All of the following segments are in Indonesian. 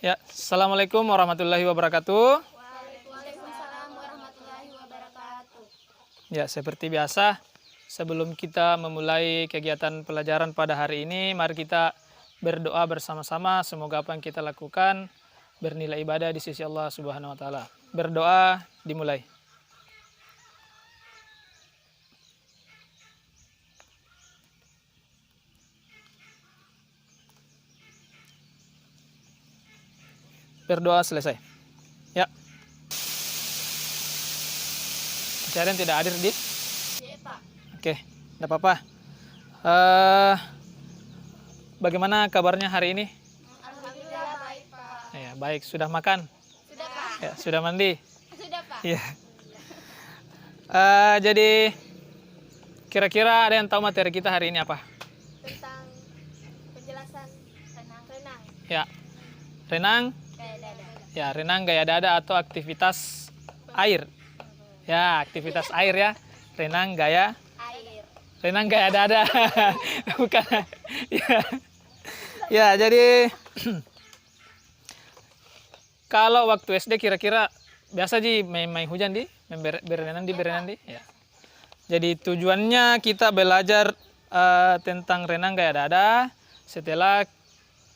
Ya, Assalamualaikum warahmatullahi wabarakatuh. Waalaikumsalam warahmatullahi wabarakatuh. Ya, seperti biasa, sebelum kita memulai kegiatan pelajaran pada hari ini, mari kita berdoa bersama-sama. Semoga apa yang kita lakukan bernilai ibadah di sisi Allah Subhanahu wa taala. Berdoa dimulai. Berdoa selesai. Ya. Masih ada yang tidak hadir di? Iya, Pak. Oke, tidak apa-apa. Bagaimana kabarnya hari ini? Alhamdulillah baik, Pak. Ya, baik. Sudah makan? Sudah, Pak. Ya, sudah mandi? Sudah, Pak. Iya. Jadi kira-kira ada yang tahu materi kita hari ini apa? Tentang penjelasan renang. Ya, renang. Kayak dada. Ya, renang gaya dada atau aktivitas air. Ya, aktivitas air ya. Renang gaya dada. Bukan. Ya. Ya, jadi kalau waktu SD kira-kira biasa di main hujan di berenang di. Ya. Jadi tujuannya kita belajar tentang renang gaya dada.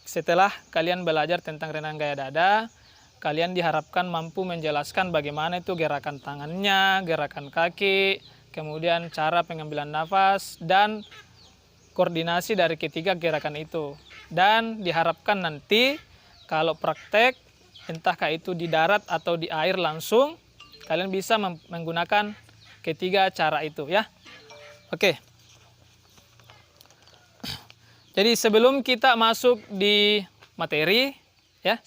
Setelah kalian belajar tentang renang gaya dada, kalian diharapkan mampu menjelaskan bagaimana itu gerakan tangannya, gerakan kaki, kemudian cara pengambilan nafas, dan koordinasi dari ketiga gerakan itu. Dan diharapkan nanti kalau praktek, entahkah itu di darat atau di air langsung, kalian bisa menggunakan ketiga cara itu ya. Oke. Jadi sebelum kita masuk di materi, ya,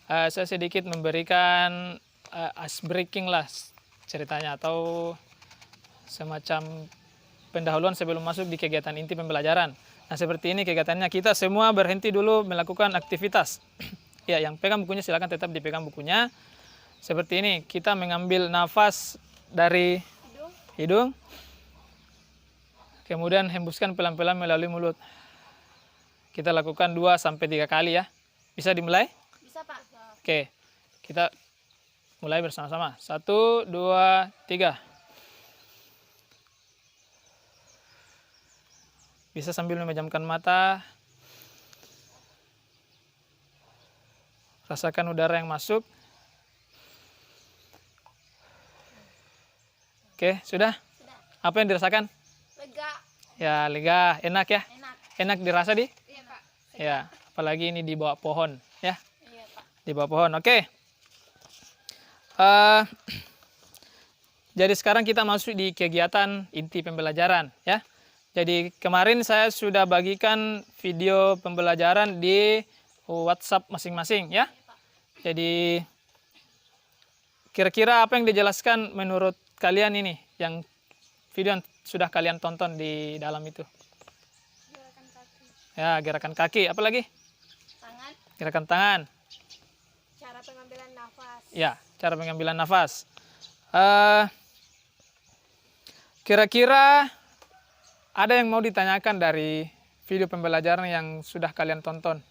saya sedikit memberikan ice breaking lah ceritanya atau semacam pendahuluan sebelum masuk di kegiatan inti pembelajaran. Nah, seperti ini kegiatannya, kita semua berhenti dulu melakukan aktivitas. Ya, yang pegang bukunya silakan tetap dipegang bukunya. Seperti ini, kita mengambil nafas dari hidung. Kemudian hembuskan pelan-pelan melalui mulut. Kita lakukan 2-3 kali ya. Bisa dimulai? Bisa, Pak. Oke, kita mulai bersama-sama. 1, 2, 3. Bisa sambil memejamkan mata. Rasakan udara yang masuk. Oke, sudah? Apa yang dirasakan? Lega. Ya, lega, enak ya? Enak. Enak dirasa di? Iya, Pak. Ya, apalagi ini di bawah pohon ya. Iya, Pak. Di bawah pohon, oke. Jadi sekarang kita masuk di kegiatan inti pembelajaran ya. Jadi kemarin saya sudah bagikan video pembelajaran di WhatsApp masing-masing ya. Jadi kira-kira apa yang dijelaskan menurut kalian ini yang video yang sudah kalian tonton di dalam itu? Gerakan kaki. Ya, gerakan kaki, apa lagi? Tangan. Gerakan tangan. Cara pengambilan nafas. Ya, cara pengambilan nafas. Kira-kira ada yang mau ditanyakan dari video pembelajaran yang sudah kalian tonton?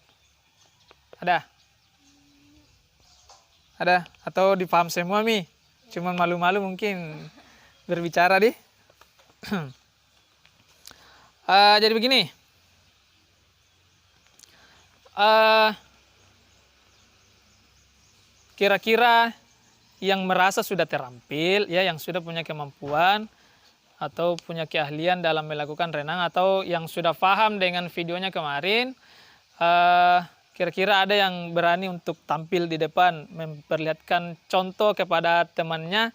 Ada? Ada? Atau dipaham semua, Mi? Cuman malu-malu mungkin berbicara di. Jadi begini. Kira-kira yang merasa sudah terampil, ya, yang sudah punya kemampuan atau punya keahlian dalam melakukan renang, atau yang sudah paham dengan videonya kemarin, kira-kira ada yang berani untuk tampil di depan, memperlihatkan contoh kepada temannya,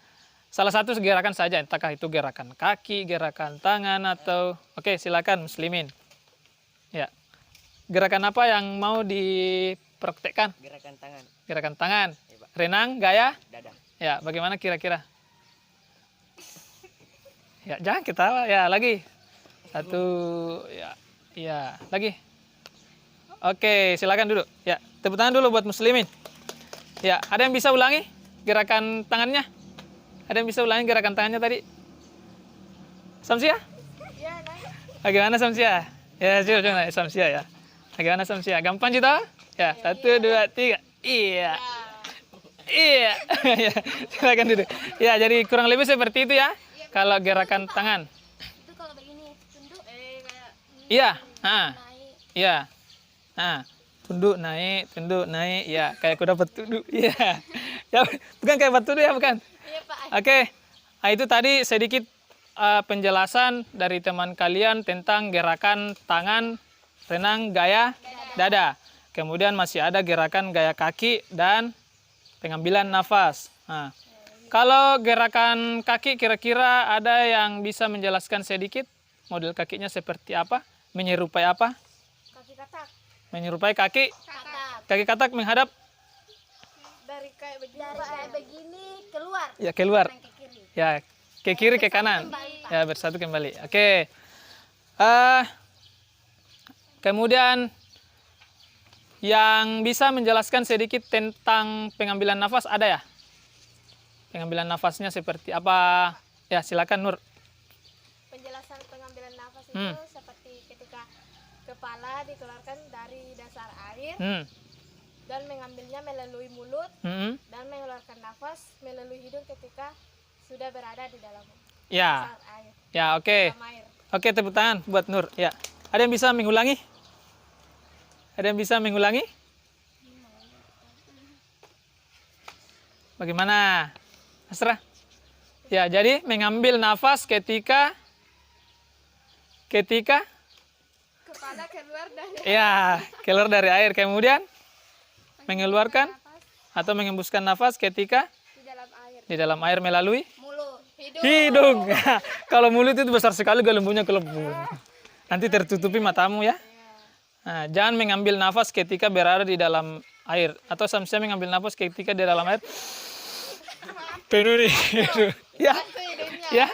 salah satu gerakan saja, entahkah itu gerakan kaki, gerakan tangan, atau oke, silakan muslimin. Ya, gerakan apa yang mau dipraktekkan? Gerakan tangan. Gerakan tangan. Ya, Pak. Renang gaya Dada. ya, bagaimana kira-kira? Ya, jangan ketawa ya, lagi. 1, ya, iya, lagi. Oke, silakan duduk. Ya, tepuk tangan dulu buat muslimin. Ya, ada yang bisa ulangi gerakan tangannya? Ada yang bisa ulangi gerakan tangannya tadi? Samsia? Iya, naik. Bagaimana Samsia? Ya, coba Samsia ya. Bagaimana Samsia? Gampang juga? Ya, 1, 2, 3. Iya. Iya. Ya, silakan duduk. Ya, jadi kurang lebih seperti itu ya. Kalau gerakan tangan. Itu kalau begini, tunduk. Kayak Iya. Nah, naik. iya. Nah, tunduk naik. Ya, kayak kuda petunduk. Iya. Ya, bukan kayak petunduk ya, bukan. Iya, Pak. Oke. Nah, itu tadi sedikit penjelasan dari teman kalian tentang gerakan tangan renang gaya dada. Kemudian masih ada gerakan gaya kaki dan pengambilan nafas. Nah, kalau gerakan kaki kira-kira ada yang bisa menjelaskan sedikit model kakinya seperti apa? Menyerupai apa? Kaki katak. Menyerupai kaki. Katak. Kaki katak menghadap Dari kayak begini. Dari kayak begini keluar. ya keluar. Kanan ke kiri. Ya, ke kiri ke kanan. Kembali. Ya, bersatu kembali. Oke. Kemudian yang bisa menjelaskan sedikit tentang pengambilan nafas ada ya? Pengambilan nafasnya seperti apa? Ya, silakan Nur. Penjelasan pengambilan nafas itu seperti ketika kepala dikeluarkan dari dasar air dan mengambilnya melalui mulut dan mengeluarkan nafas melalui hidung ketika sudah berada di dalam Ya. dasar air. Ya, oke. Dalam air. Oke, tepuk tangan buat Nur. Ya. Ada yang bisa mengulangi? Ada yang bisa mengulangi? Bagaimana? Asra? Ya, jadi mengambil nafas ketika Kepala keluar dari ya, keluar dari air, kemudian mengeluarkan atau mengembuskan nafas ketika di dalam air. di dalam air melalui Mulut, hidung. Kalau mulut itu besar sekali gelembungnya kelebu. Nanti tertutupi matamu ya. Nah, jangan mengambil nafas ketika berada di dalam air atau sampai mengambil nafas ketika di dalam air. Penuh nih. Ya. Ya.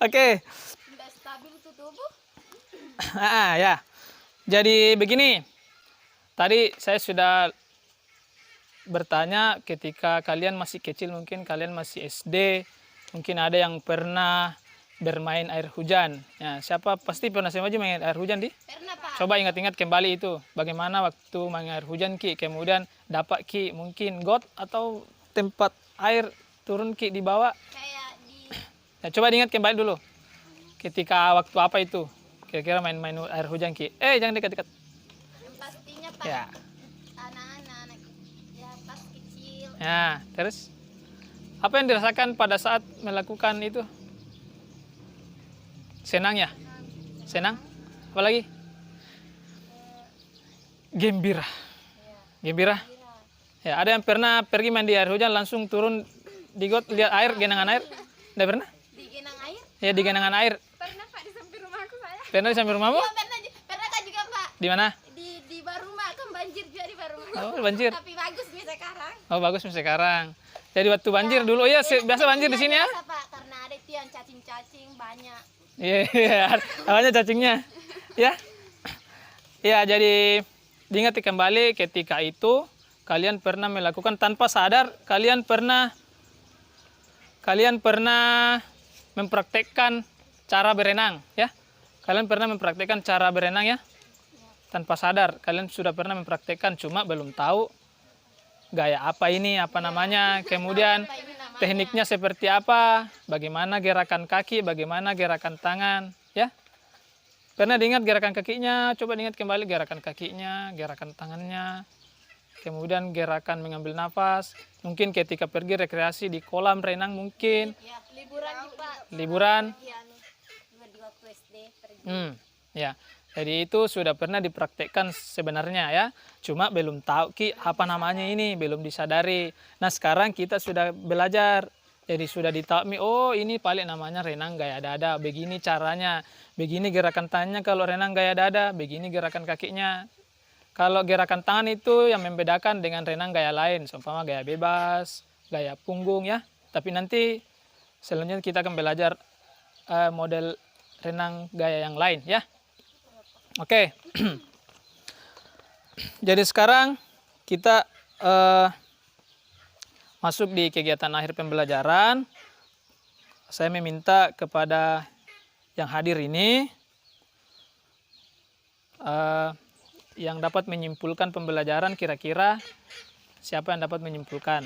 Oke. Tidak stabil itu tubuh. Ya. Jadi begini. Tadi saya sudah bertanya ketika kalian masih kecil, mungkin kalian masih SD, mungkin ada yang pernah bermain air hujan. Ya, siapa pasti pernah sama aja main air hujan di? Pernah, Pak. Coba ingat-ingat kembali itu. Bagaimana waktu main air hujan Ki, kemudian dapat Ki mungkin got atau tempat air turun Ki di bawah. Kayak di Ya, coba diingat kembali dulu. Ketika waktu apa itu? Kira-kira main-main air hujan Ki. Jangan dekat-dekat. yang pastinya, Pak. Ya. Anak-anak ya pas kecil. Ya, terus apa yang dirasakan pada saat melakukan itu? Senang ya? Senang? Apalagi? Gembira. Gembira? Ya, ada yang pernah pergi mandi air hujan langsung turun di got lihat air, genangan air? Tidak pernah? Di genang air? Ya, di genangan air. Pernah, Pak, di samping rumahku saya. Pernah di samping rumahmu? Iya, pernah kan juga, Pak. Di mana? Di baru rumah kan banjir juga di baru rumah. Oh, banjir. Tapi bagus nih sekarang. Oh, bagus nih sekarang. Jadi waktu banjir dulu ya, biasa banjir di sini ya? Biasa, Pak, karena ada itu yang cacing-cacing banyak. Iya, awalnya cacingnya. Ya. Ya, jadi diingat kembali ketika itu kalian pernah melakukan tanpa sadar, kalian pernah mempraktekkan cara berenang, ya. Kalian pernah mempraktekkan cara berenang ya? Tanpa sadar, kalian sudah pernah mempraktekkan, cuma belum tahu gaya apa ini, apa namanya, kemudian tekniknya seperti apa, bagaimana gerakan kaki, bagaimana gerakan tangan, ya. Pernah diingat gerakan kakinya, coba diingat kembali gerakan kakinya, gerakan tangannya, kemudian gerakan mengambil nafas, mungkin ketika pergi rekreasi di kolam renang mungkin, Ya, liburan nih, Pak. liburan, Iya nih. Di waktu SD pergi. ya. Jadi itu sudah pernah dipraktekkan sebenarnya ya, cuma belum tahu Ki apa namanya ini, belum disadari. Nah sekarang kita sudah belajar, jadi sudah ditahu, oh ini paling namanya renang gaya dada, begini caranya, begini gerakan tangannya kalau renang gaya dada, begini gerakan kakinya. Kalau gerakan tangan itu yang membedakan dengan renang gaya lain, seumpama gaya bebas, gaya punggung ya. Tapi nanti selanjutnya kita akan belajar model renang gaya yang lain ya. Oke. Jadi sekarang kita masuk di kegiatan akhir pembelajaran. Saya meminta kepada yang hadir ini yang dapat menyimpulkan pembelajaran, kira-kira siapa yang dapat menyimpulkan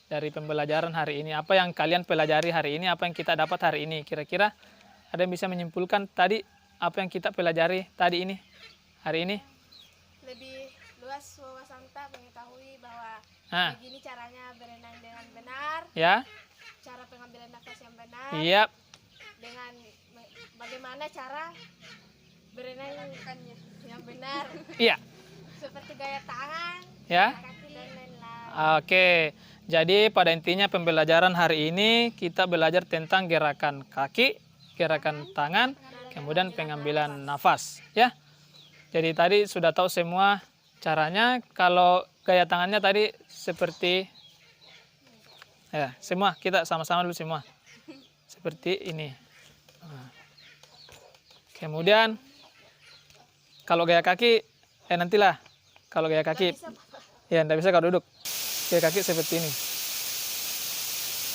dari pembelajaran hari ini? Apa yang kalian pelajari hari ini, apa yang kita dapat hari ini? Kira-kira ada yang bisa menyimpulkan tadi apa yang kita pelajari tadi ini, hari ini? Lebih luas wawasan tak mengetahui bahwa Nah, begini caranya berenang dengan benar, ya, cara pengambilan nafas yang benar, iya, dengan bagaimana cara berenang yang benar, iya, seperti gaya tangan, ya. kaki dan lain-lain. Oke, jadi pada intinya pembelajaran hari ini kita belajar tentang gerakan kaki, gerakan tangan, kemudian pengambilan nafas, ya. Jadi tadi sudah tahu semua caranya. Kalau gaya tangannya tadi seperti, ya, semua kita sama-sama dulu semua, seperti ini. Nah. Kemudian kalau gaya kaki, nantilah. Kalau gaya kaki, ya tidak bisa kalau duduk. Gaya kaki seperti ini.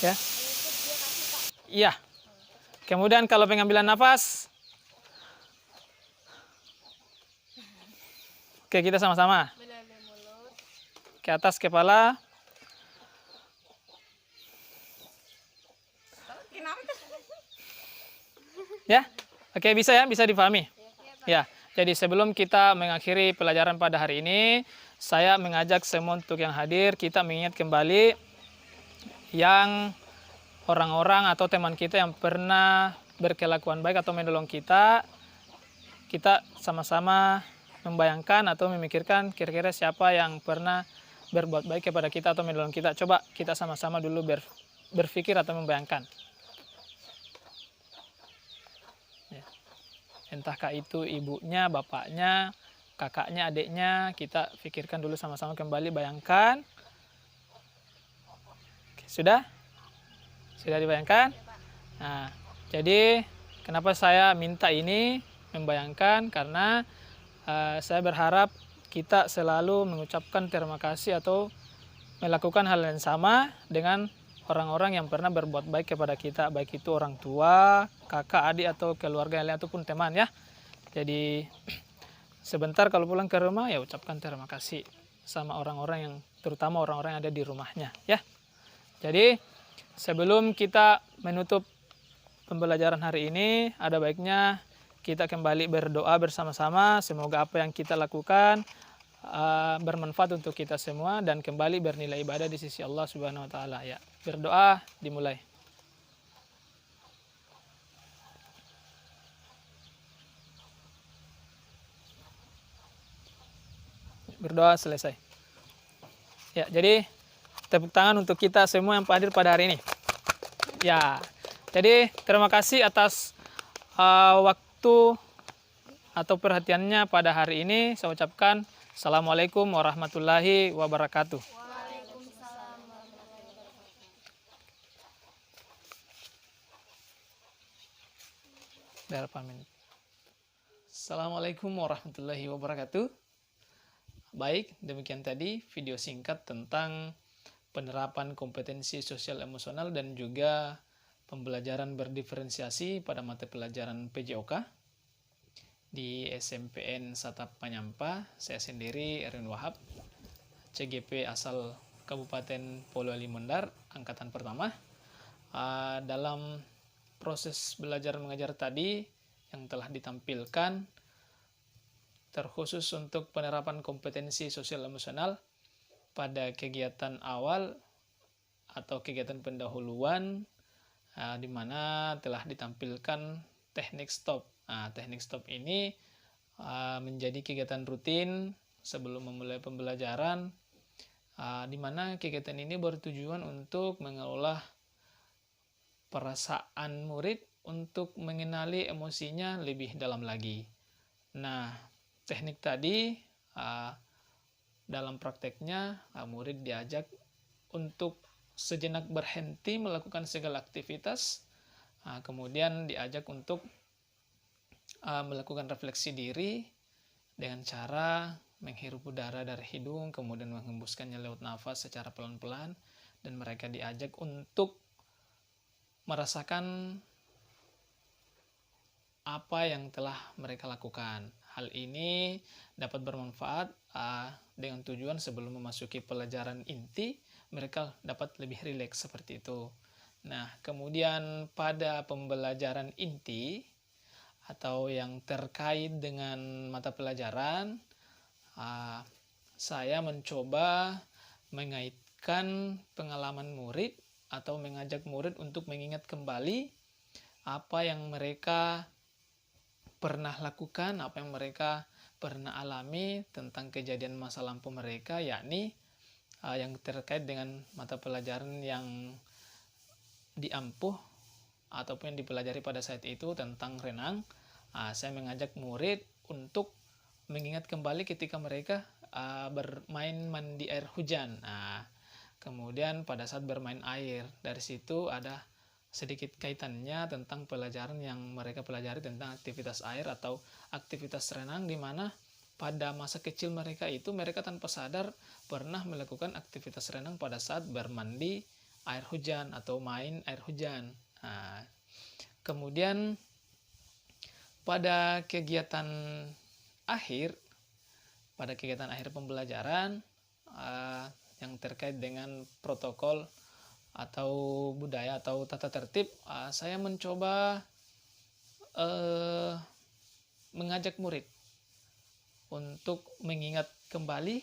Ya. Iya. Kemudian kalau pengambilan nafas, oke, kita sama-sama. Melalui mulut, Ke atas kepala. Ya. Oke, bisa ya, bisa dipahami. Ya. Jadi sebelum kita mengakhiri pelajaran pada hari ini, saya mengajak semua untuk yang hadir, kita mengingat kembali yang orang-orang atau teman kita yang pernah berkelakuan baik atau menolong kita. Kita sama-sama membayangkan atau memikirkan kira-kira siapa yang pernah berbuat baik kepada kita atau menolong kita. Coba kita sama-sama dulu berpikir atau membayangkan. Ya. Entahkah itu ibunya, bapaknya, kakaknya, adiknya, kita pikirkan dulu sama-sama kembali, bayangkan. Oke, sudah? Sudah dibayangkan? Nah, jadi kenapa saya minta ini membayangkan? Karena saya berharap kita selalu mengucapkan terima kasih atau melakukan hal yang sama dengan orang-orang yang pernah berbuat baik kepada kita, baik itu orang tua, kakak, adik, atau keluarga yang lain, ataupun teman, ya. Jadi sebentar kalau pulang ke rumah, ya ucapkan terima kasih sama orang-orang yang, terutama orang-orang yang ada di rumahnya, ya. Jadi sebelum kita menutup pembelajaran hari ini, ada baiknya kita kembali berdoa bersama-sama. Semoga apa yang kita lakukan bermanfaat untuk kita semua dan kembali bernilai ibadah di sisi Allah Subhanahu wa taala, ya. Berdoa dimulai. Berdoa selesai. Ya, jadi tepuk tangan untuk kita semua yang hadir pada hari ini. Ya. Jadi terima kasih atas waktu atau perhatiannya pada hari ini. Saya ucapkan Assalamualaikum warahmatullahi wabarakatuh. Waalaikumsalam warahmatullahi wabarakatuh. Assalamualaikum warahmatullahi wabarakatuh. Baik, demikian tadi video singkat tentang penerapan kompetensi sosial emosional dan juga pembelajaran berdiferensiasi pada mata pelajaran PJOK di SMPN Satap Panyampa. Saya sendiri Erwin Wahab, CGP asal Kabupaten Polewali Mandar, angkatan pertama. Dalam proses belajar mengajar tadi yang telah ditampilkan, terkhusus untuk penerapan kompetensi sosial emosional pada kegiatan awal atau kegiatan pendahuluan, di mana telah ditampilkan teknik stop. Teknik stop ini menjadi kegiatan rutin sebelum memulai pembelajaran, di mana kegiatan ini bertujuan untuk mengelola perasaan murid untuk mengenali emosinya lebih dalam lagi. Nah, teknik tadi dalam prakteknya murid diajak untuk sejenak berhenti melakukan segala aktivitas, kemudian diajak untuk melakukan refleksi diri dengan cara menghirup udara dari hidung, kemudian menghembuskannya lewat nafas secara pelan-pelan, dan mereka diajak untuk merasakan apa yang telah mereka lakukan. hal ini dapat bermanfaat dengan tujuan sebelum memasuki pelajaran inti, mereka dapat lebih rileks seperti itu. Nah, kemudian pada pembelajaran inti atau yang terkait dengan mata pelajaran, saya mencoba mengaitkan pengalaman murid atau mengajak murid untuk mengingat kembali apa yang mereka pernah lakukan, apa yang mereka pernah alami tentang kejadian masa lampau mereka, yakni yang terkait dengan mata pelajaran yang diampuh ataupun yang dipelajari pada saat itu tentang renang. Saya mengajak murid untuk mengingat kembali ketika mereka bermain mandi air hujan. Kemudian pada saat bermain air, dari situ ada sedikit kaitannya tentang pelajaran yang mereka pelajari tentang aktivitas air atau aktivitas renang, di mana pada masa kecil mereka itu mereka tanpa sadar pernah melakukan aktivitas renang pada saat bermandi air hujan atau main air hujan. Kemudian pada kegiatan akhir pembelajaran yang terkait dengan protokol atau budaya atau tata tertib, saya mencoba mengajak murid untuk mengingat kembali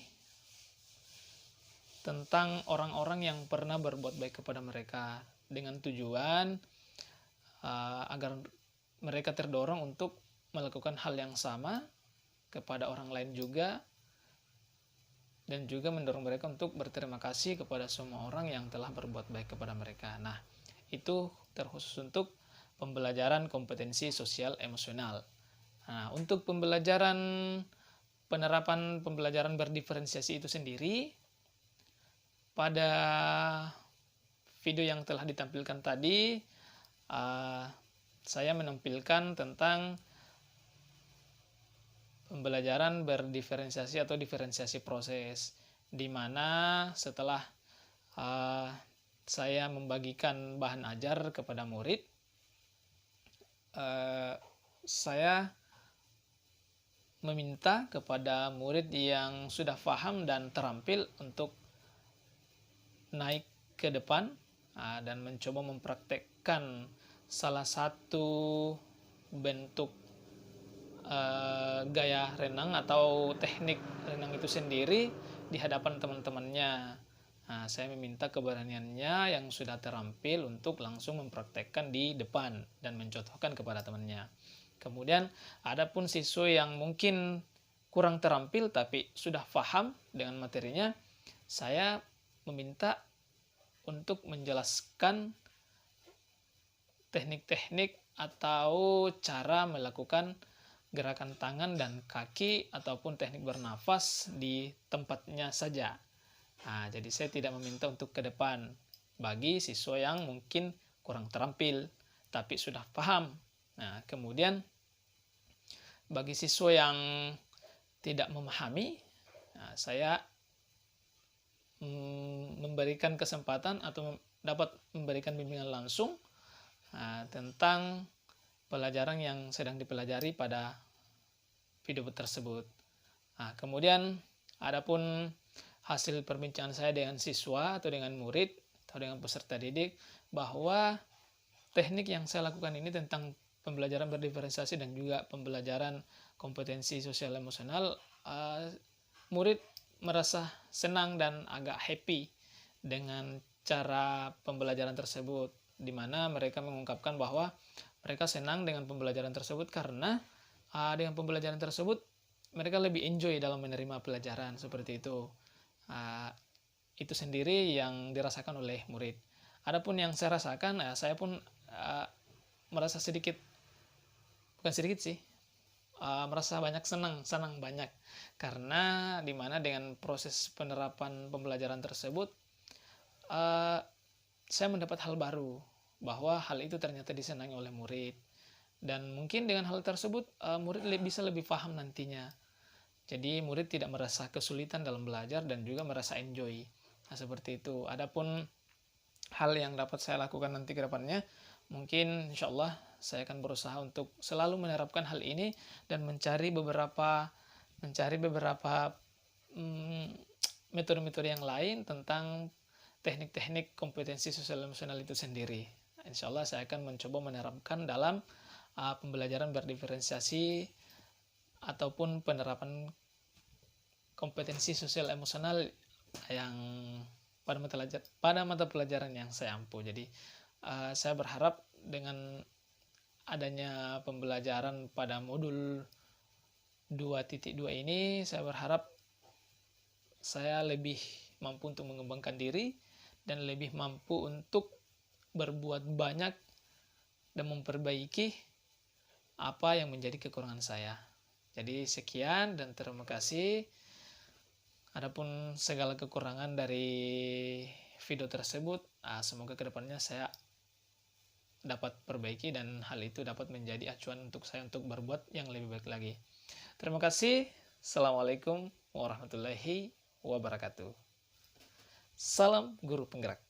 tentang orang-orang yang pernah berbuat baik kepada mereka, dengan tujuan agar mereka terdorong untuk melakukan hal yang sama kepada orang lain juga, dan juga mendorong mereka untuk berterima kasih kepada semua orang yang telah berbuat baik kepada mereka. Nah, itu terkhusus untuk pembelajaran kompetensi sosial emosional. Nah, untuk penerapan pembelajaran berdiferensiasi itu sendiri, pada video yang telah ditampilkan tadi, saya menampilkan tentang pembelajaran berdiferensiasi atau diferensiasi proses, di mana setelah saya membagikan bahan ajar kepada murid, saya meminta kepada murid yang sudah paham dan terampil untuk naik ke depan dan mencoba mempraktekkan salah satu bentuk gaya renang atau teknik renang itu sendiri di hadapan teman-temannya. Saya meminta keberaniannya yang sudah terampil untuk langsung mempraktekkan di depan dan mencontohkan kepada temannya. Kemudian adapun siswa yang mungkin kurang terampil tapi sudah paham dengan materinya, saya meminta untuk menjelaskan teknik-teknik atau cara melakukan gerakan tangan dan kaki ataupun teknik bernafas di tempatnya saja. Jadi saya tidak meminta untuk ke depan bagi siswa yang mungkin kurang terampil tapi sudah paham. Kemudian bagi siswa yang tidak memahami, saya memberikan kesempatan atau dapat memberikan bimbingan langsung tentang pelajaran yang sedang dipelajari pada video tersebut. Kemudian adapun hasil perbincangan saya dengan siswa atau dengan murid atau dengan peserta didik, bahwa teknik yang saya lakukan ini tentang pembelajaran berdiferensiasi dan juga pembelajaran kompetensi sosial emosional, murid merasa senang dan agak happy dengan cara pembelajaran tersebut, di mana mereka mengungkapkan bahwa mereka senang dengan pembelajaran tersebut karena dengan pembelajaran tersebut mereka lebih enjoy dalam menerima pelajaran seperti itu. Itu sendiri yang dirasakan oleh murid. Adapun yang saya rasakan, saya pun merasa merasa senang banyak, karena dimana dengan proses penerapan pembelajaran tersebut saya mendapat hal baru, bahwa hal itu ternyata disenangi oleh murid, dan mungkin dengan hal tersebut murid bisa lebih paham nantinya. Jadi murid tidak merasa kesulitan dalam belajar dan juga merasa enjoy. Seperti itu. Adapun hal yang dapat saya lakukan nanti ke depannya, mungkin insya Allah saya akan berusaha untuk selalu menerapkan hal ini dan mencari beberapa metode-metode yang lain tentang teknik-teknik kompetensi sosial emosional itu sendiri. Insya Allah saya akan mencoba menerapkan dalam pembelajaran berdiferensiasi ataupun penerapan kompetensi sosial emosional yang pada mata pelajaran yang saya ampu. Jadi saya berharap dengan adanya pembelajaran pada modul 2.2 ini, saya berharap saya lebih mampu untuk mengembangkan diri dan lebih mampu untuk berbuat banyak dan memperbaiki apa yang menjadi kekurangan saya. Jadi sekian dan terima kasih. Adapun segala kekurangan dari video tersebut, semoga kedepannya saya dapat perbaiki dan hal itu dapat menjadi acuan untuk saya untuk berbuat yang lebih baik lagi. Terima kasih. Assalamualaikum warahmatullahi wabarakatuh. Salam guru penggerak.